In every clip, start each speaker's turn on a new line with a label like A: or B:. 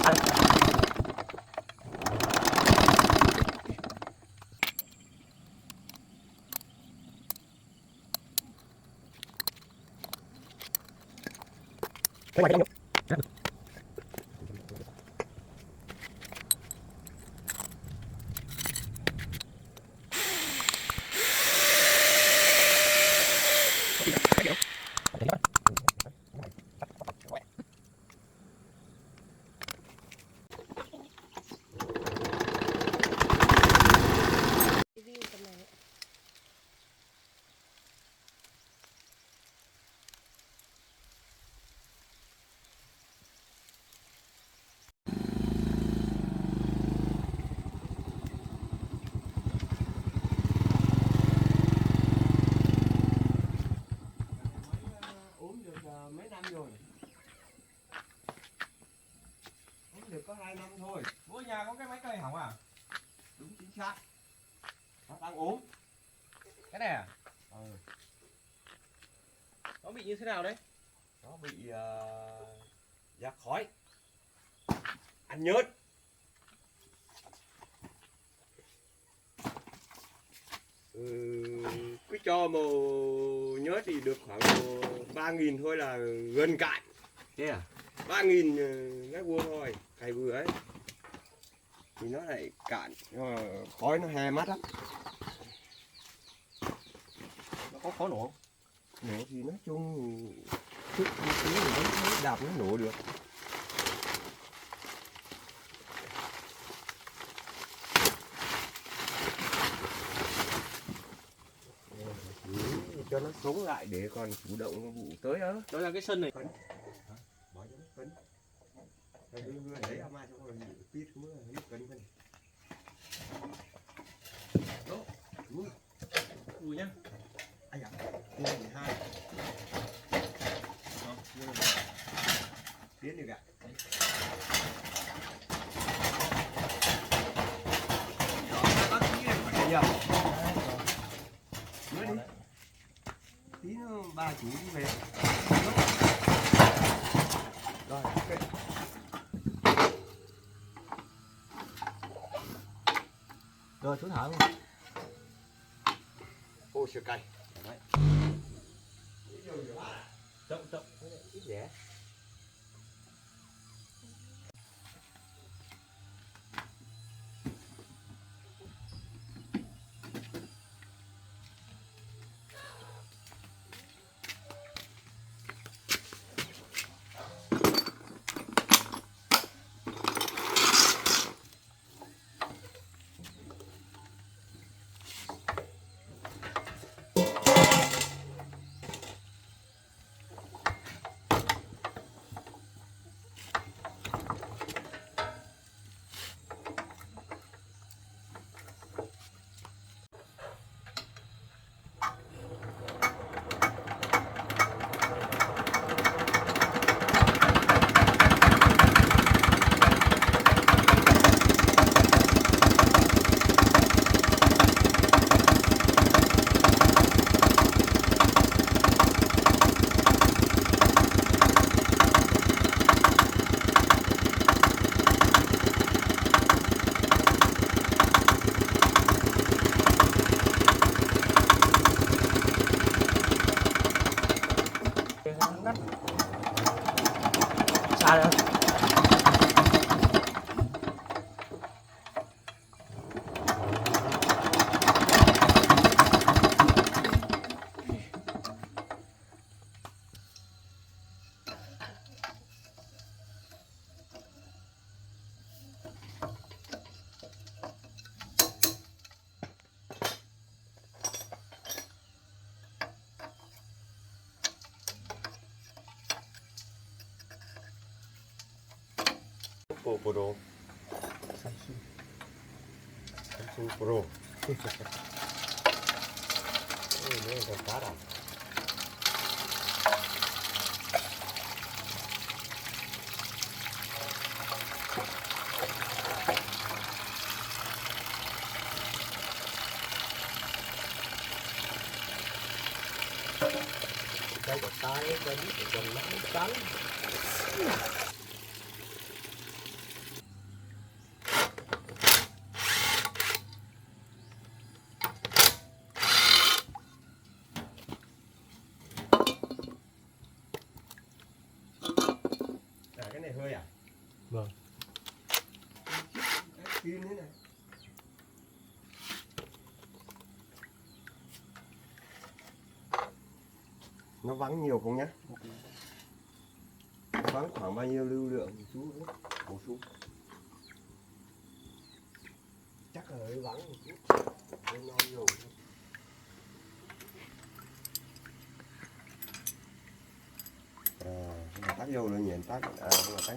A: Cái ngoài cái
B: mấy năm rồi, uống được có 2 năm thôi.
C: Bố nhà có cái máy cây hỏng à?
B: Đúng chính xác, nó đang ốm.
C: Cái này à?
B: Ừ.
C: Nó bị như thế nào đấy?
B: Nó bị giặc khói, ăn nhớt. Cứ cho màu nhớt thì được khoảng 3.000 thôi là gần cạn.
C: Thế à?
B: 3.000 mét vuông thôi, cày bừa ấy thì nó lại cạn, khói nó hè mắt lắm.
C: Nó có khó nổ không?
B: Nổ thì nói chung chút tí thì vẫn thấy đạp nó nổ được. Cho nó sống lại để còn chủ động vụ tới đó.
C: Đó là cái sân này.
B: Bỏ cho nó phấn. Lấy ra mai xong rồi pít cũng là nước cấn phân. Đó,
C: Ui nhá.
B: anh ạ, đây là 12. Tiến được ạ. Đó, bác tí này phải nhờ. Nữa đi. Tí nữa ba chú đi về. Rồi, ok.
C: Rồi chú thả luôn.
B: Ô sữa cay.
C: Đấy. Chậm chậm, ít rẻ.
A: xa nữa.
B: Pro. Samsung Pro. Ini udah parah. Đây có tay, đây có nắm cắn.
C: Vâng.
B: Kim thế này. Nó vắng nhiều không nhá? Nó vắng khoảng bao nhiêu lưu lượng thì chú bổ sung? Chắc là hơi vắng một chút. Hơi non nhiều. Tắt vô rồi nhìn tắt. Tắt.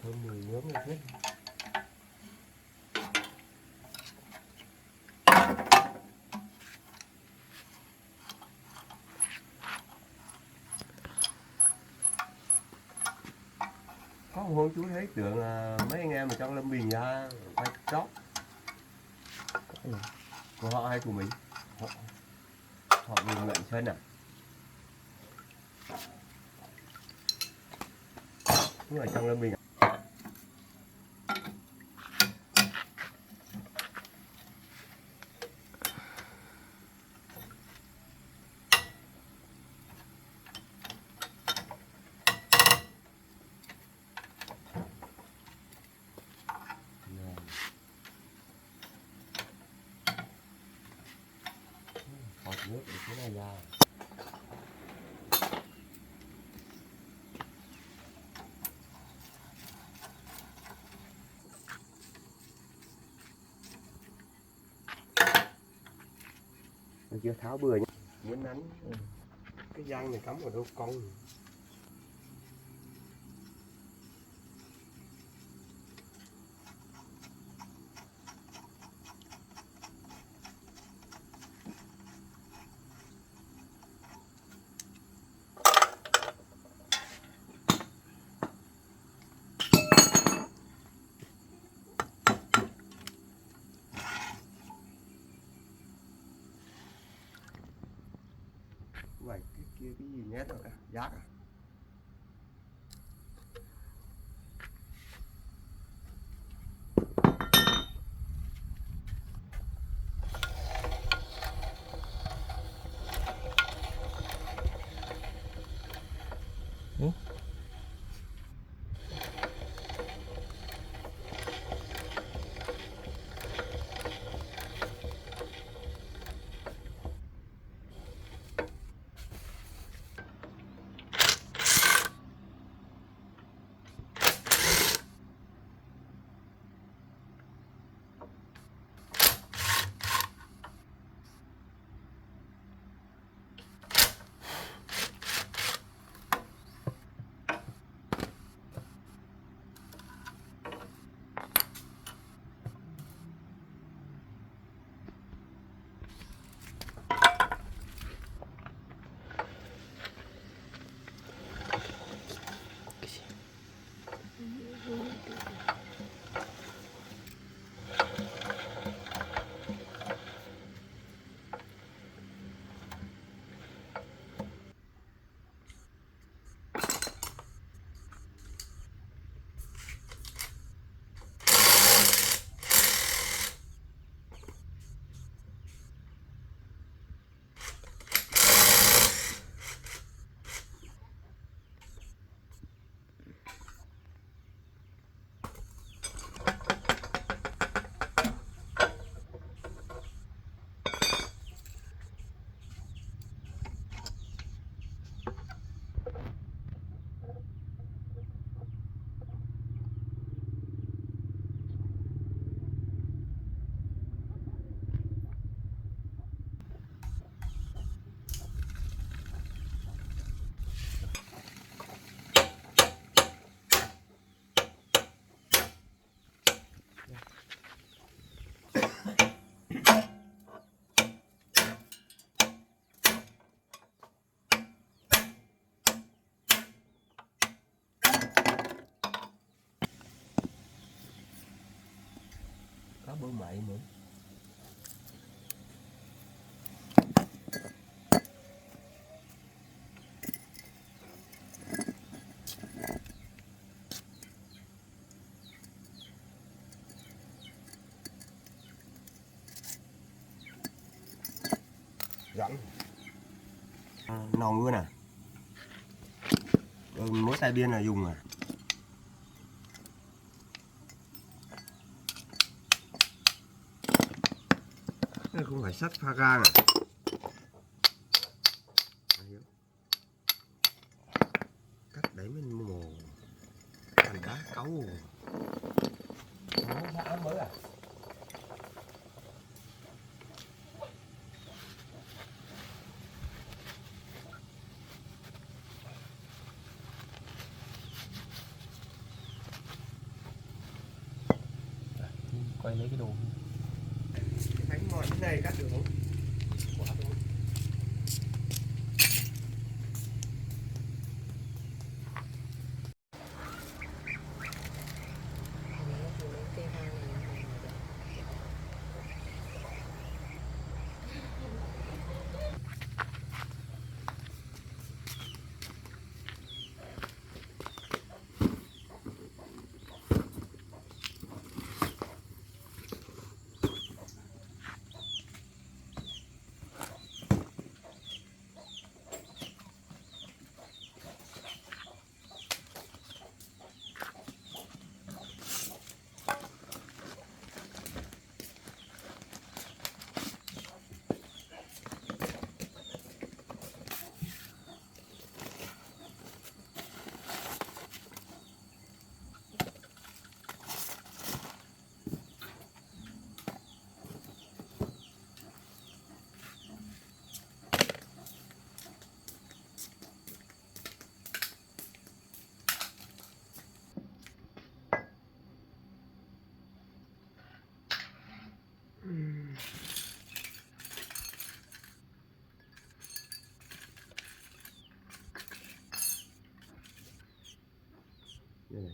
B: Thơm mùi nướng rồi thế. Có một hôm chú thấy tưởng là mấy anh em ở trong Lâm Bình ra quay chóp của họ hay của mình, họ dùng lợn chân à? Cũng ở trong Lâm Bình à? Hot nước ở phía này ra. Mình chưa tháo bừa nhé. Muốn nắn cái răng này cắm vào đâu cong. Vậy cái kia cái gì nhét rồi cả, giác à? Có bữa mậy nữa. rắn non luôn à. Mỗi tay biên là dùng à. Đây không phải sắt pha gang à. Cắt đấy mình mồ thành đá cáu. Nó đã mới à.
C: Quay lấy cái đồ.
B: Cái bánh mòn thế này cắt được không? Quá thôi.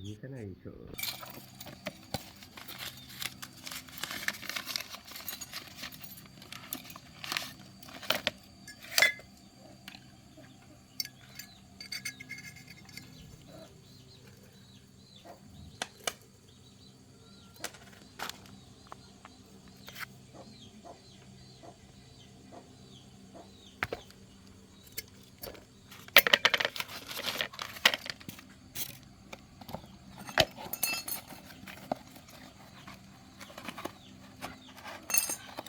B: Như thế này sợ.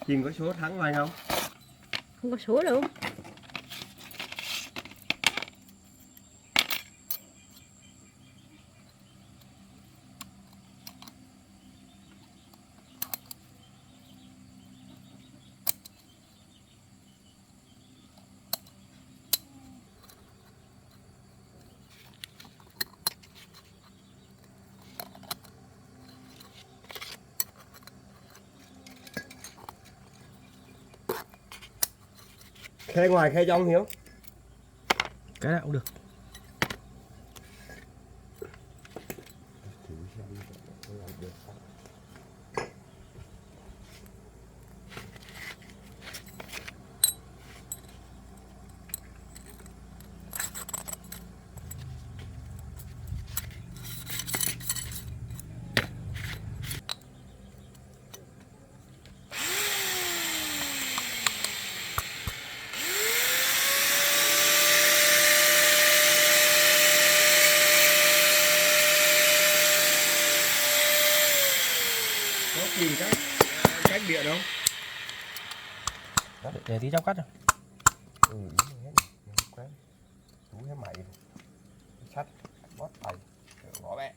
B: Chim có số thắng ngoài không?
A: Không có số đâu.
B: Khe ngoài khe trong Hiếu.
C: Cái nào cũng được.
B: Có gì cách điện không?
C: Đó, để tí cháu cắt rồi.
B: Ừ, hết quán. Chú hết mày. Sắt, bót tay, bỏ bẹ.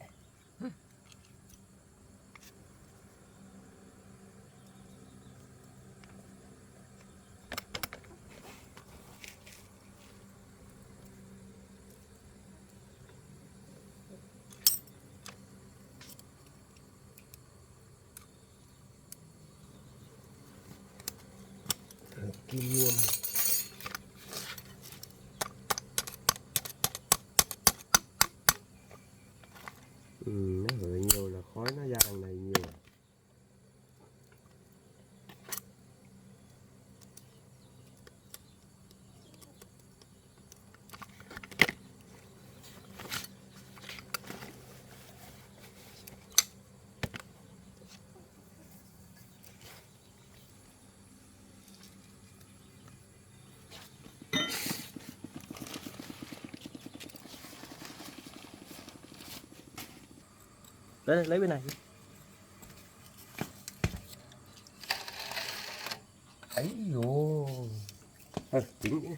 B: Kim luôn. Nó hở nhiều là khói nó ra đằng này nhiều.
C: Đấy, lấy bên này. Ấy dồ.
B: Thôi, tính đi.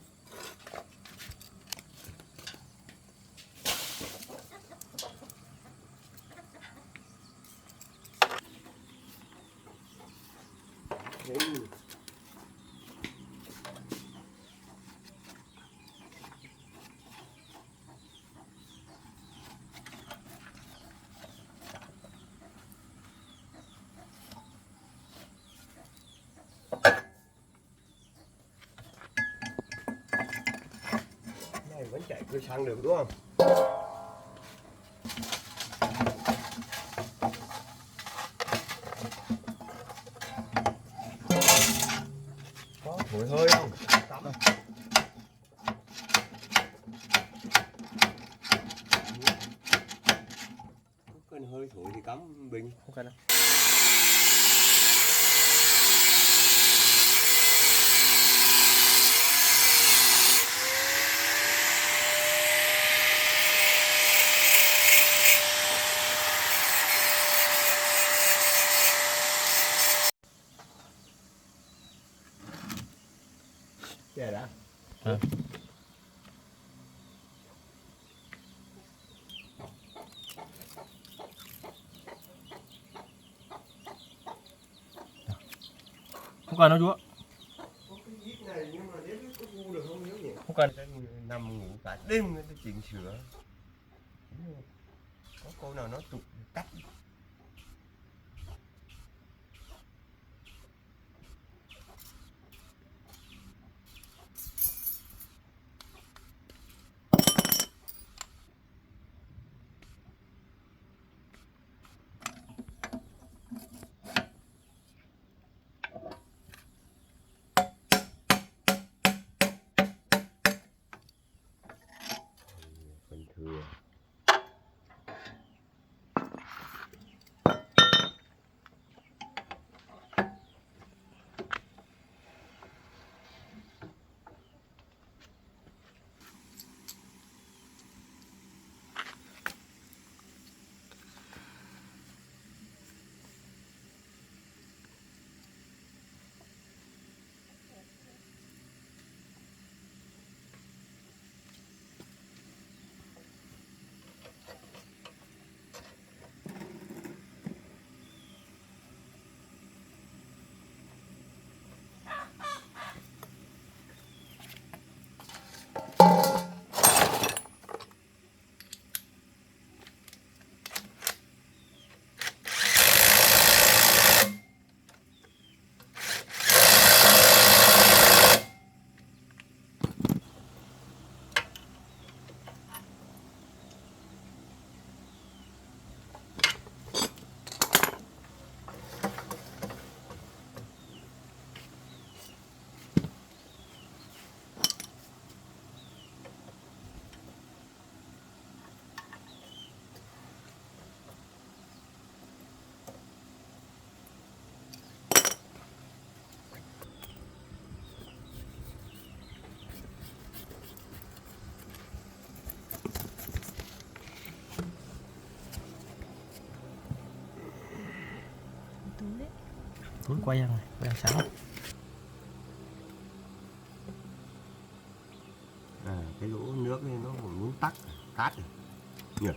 B: Đấy. Này vẫn chạy cứ sang được đúng không? Có thổi hơi không? Cắm. Có cơn hơi thổi thì cắm bình.
C: Không cần đâu.
B: Kìa đã.
C: À. Không cần đâu chú ạ.
B: Có cái vít này nhưng mà nếu có vu được không nhớ nhỉ?
C: Không cần.
B: Nằm ngủ cả đêm người ta chỉnh sửa. Có cô nào nó tục cắt. Phần thừa.
C: Túi quay ra này, quay đằng sáng.
B: À, cái lỗ nước này nó còn muốn tắt, tát rồi. Nhỉ?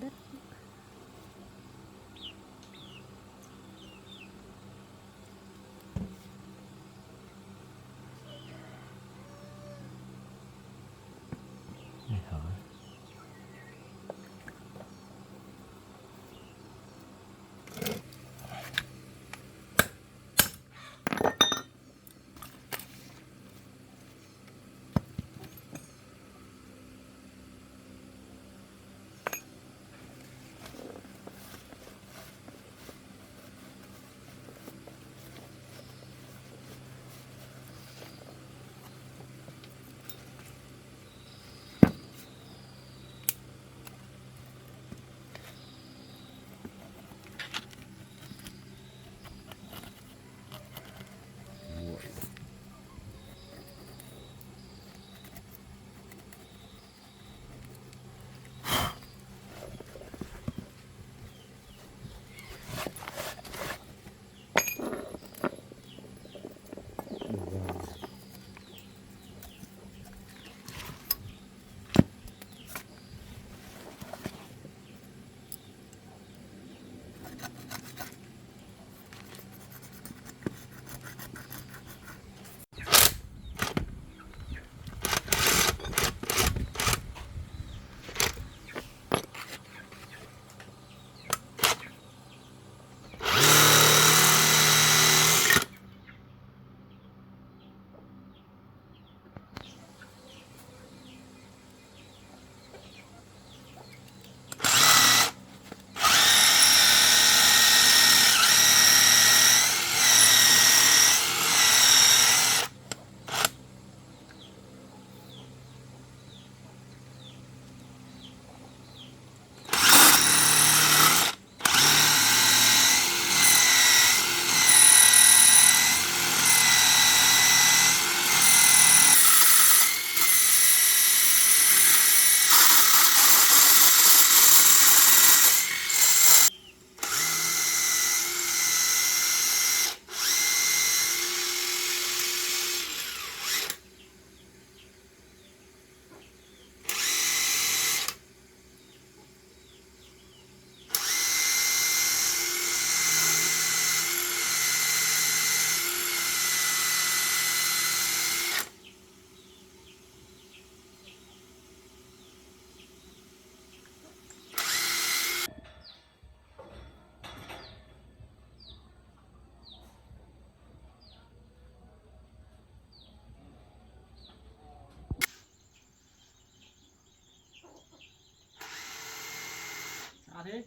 A: Đất.
C: Này hở. thế.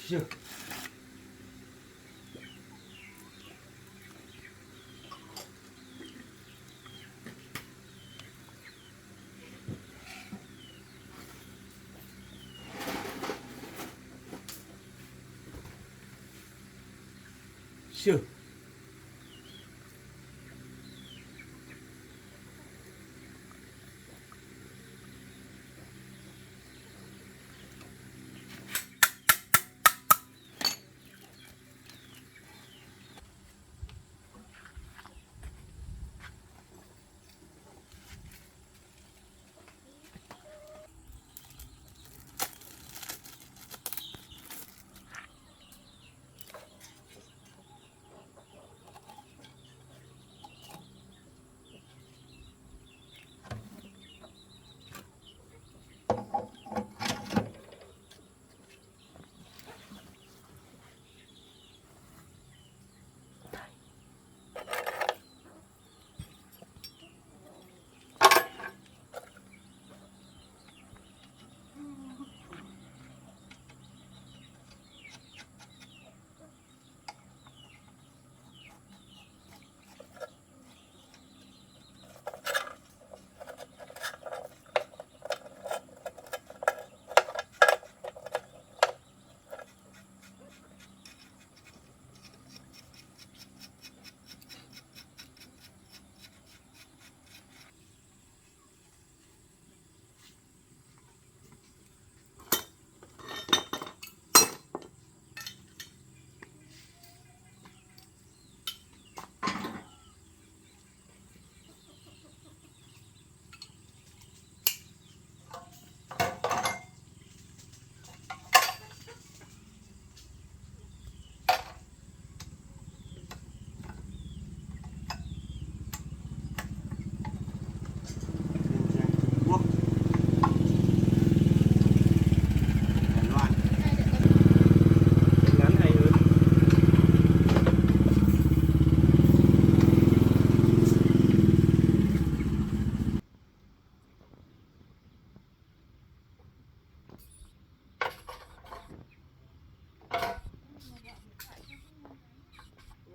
B: Chưa. Chưa.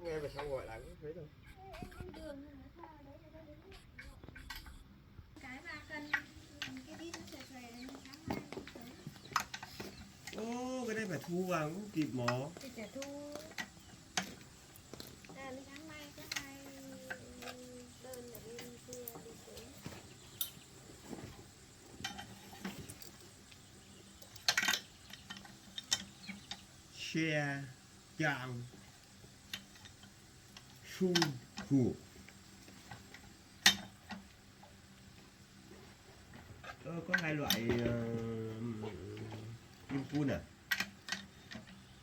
B: Nghe về sau gọi lại cũng thấy rồi.
A: Cái mà cần cái đi nó xòe xòe đến sáng mai cũng thấy.
B: Ô, cái này phải thu vào cũng kịp mỏ.
A: Thì sẽ thu ra đến sáng mai các hai đơn ở bên kia đi tới.
B: Share chạm su hủ. Có hai loại kim phun à?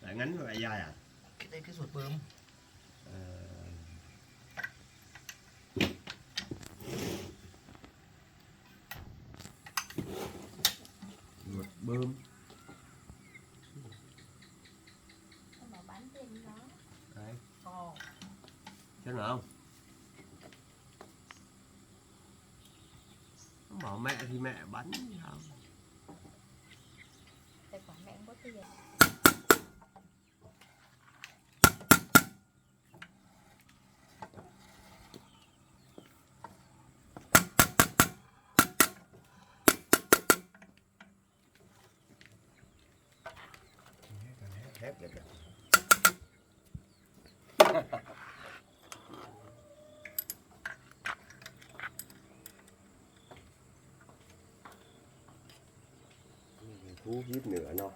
B: Loại ngắn và loại dài à?
C: Cái đây cái ruột bơm.
B: Xem nào không bảo mẹ thì mẹ bắn không
A: tài khoản mẹ không có tiền.
B: hết rồi kìa. Cú hiếp nữa nó.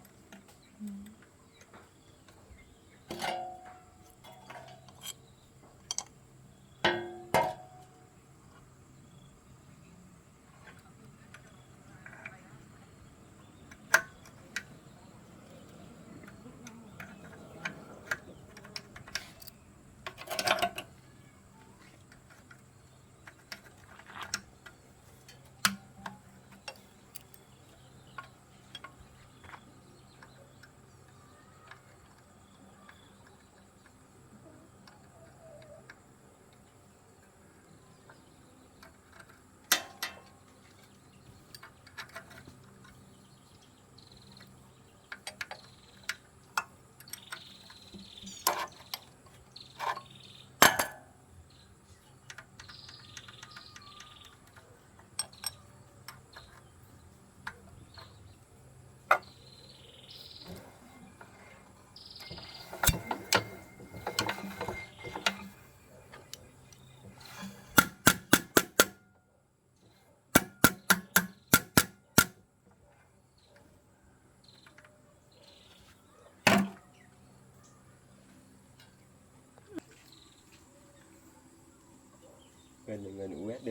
B: Gần USD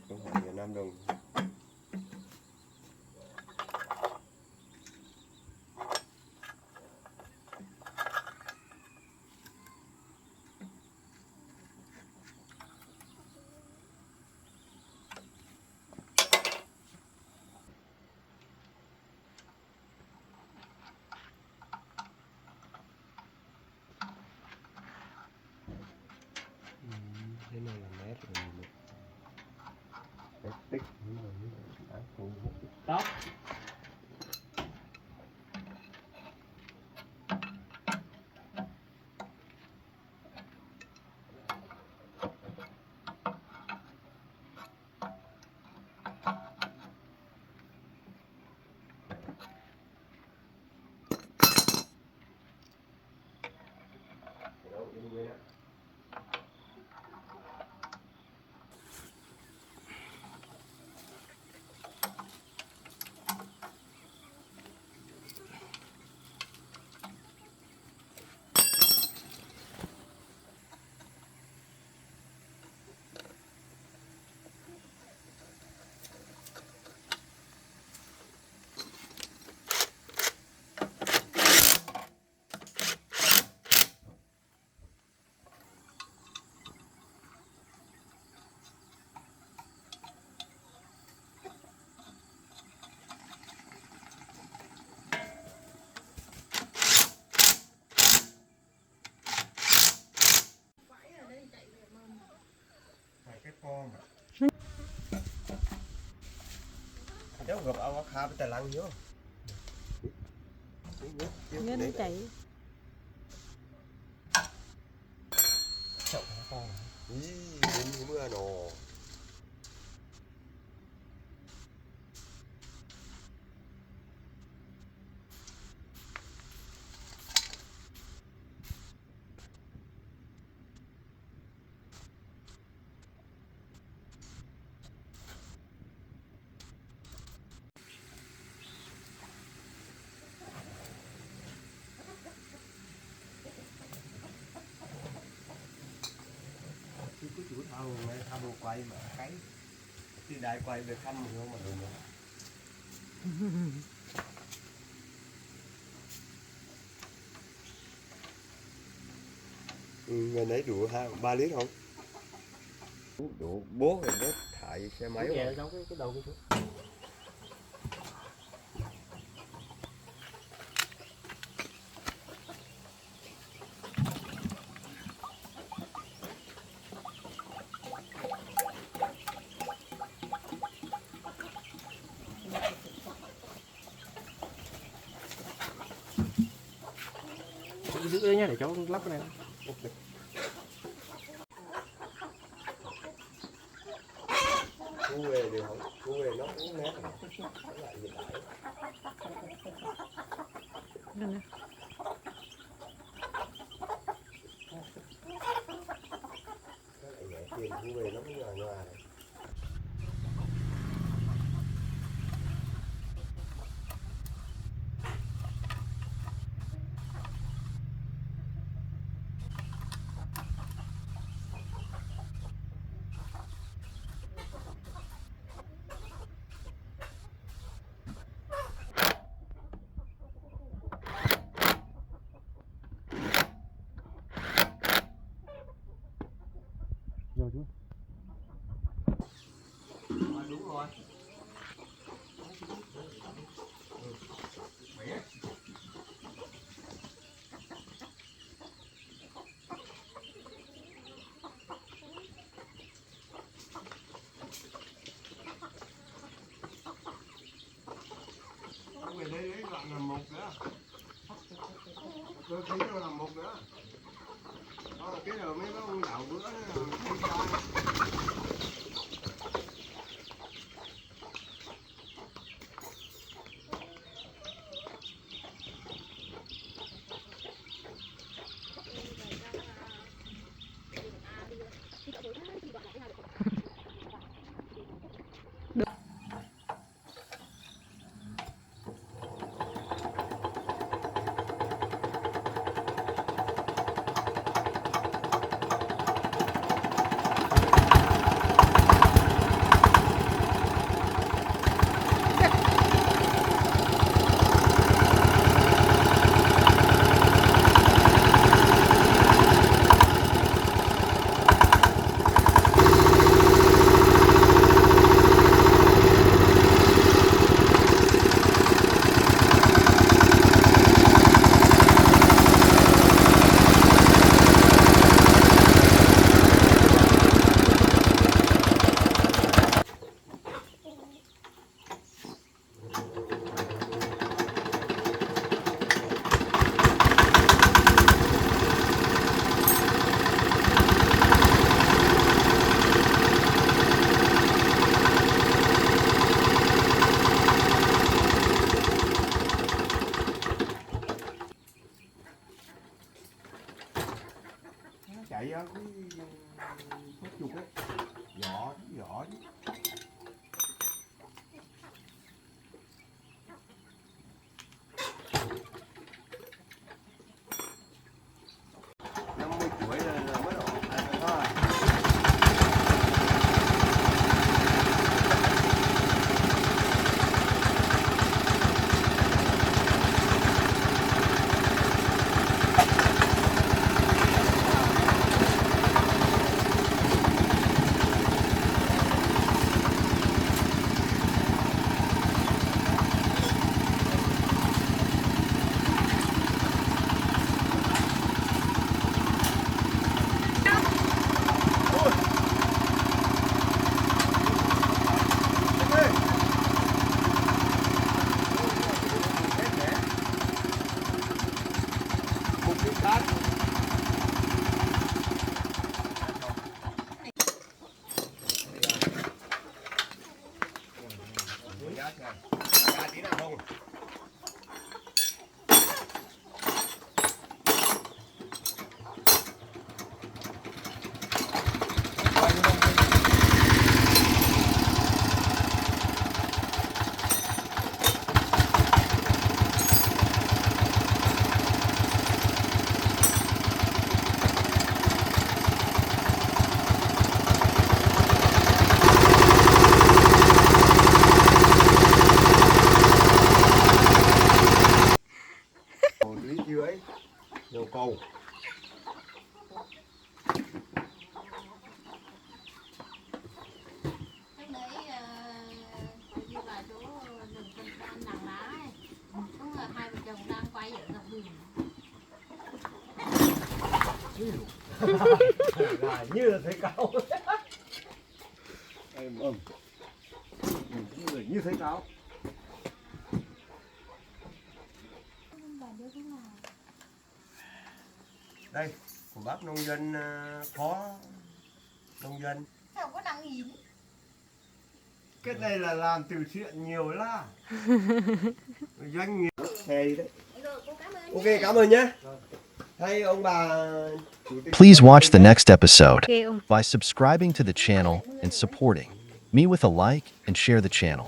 B: không phải Việt Nam đồng. Thế này là mét rồi mét tích tóc. Cái form cháu gặp ao khá với tài lăng nhớ
A: Ngân chảy
B: chậu cái form đến mưa nổ cứ chủ thao này thao đồ quay mà cái thì đại quay về thăm không mà được người nấy đủ 3 lít không đủ bố rồi đó thải xe máy rồi
C: giống cái đầu cái giữ đây nhá để cháu lắp cái này.
B: Ok. Thu về thì không, thu về nó cũng nét rồi. Nó lại hiện đại.
A: Được nè.
B: Nó lại rẻ tiền, thu về nó cũng nhòa nhòa này.
C: Rồi chú.
B: Đúng rồi. Về đây đấy đoạn là một nữa. Tôi thấy nó là một nữa. Đó là cái rồi mấy con đậu bữa nó thay ra. Chạy ra cái phát chuột ấy, giỏ chứ. 50 tuổi là mới ổn thôi. Lý dưới đầu cầu.
A: Lúc đấy đi vào chỗ rừng Tân An Nàng Lá ấy. Cũng là hai vợ chồng đang quay ở dọc đường.
B: Là như là thấy cáo. Như thấy cáo.
A: Bà đứa thế nào?
B: Đây, của bác nông dân phó nông dân.
A: Không có 5.000.
B: Cái này là làm từ thiện nhiều lắm. Doanh nghiệp hay đấy.
A: Rồi, cô cảm ơn.
B: Ok, cảm ơn nhé. Hay ông bà chủ tịch.
D: Please watch the next episode
A: Ok ông.
D: by subscribing to the channel and supporting me with a like and share the channel.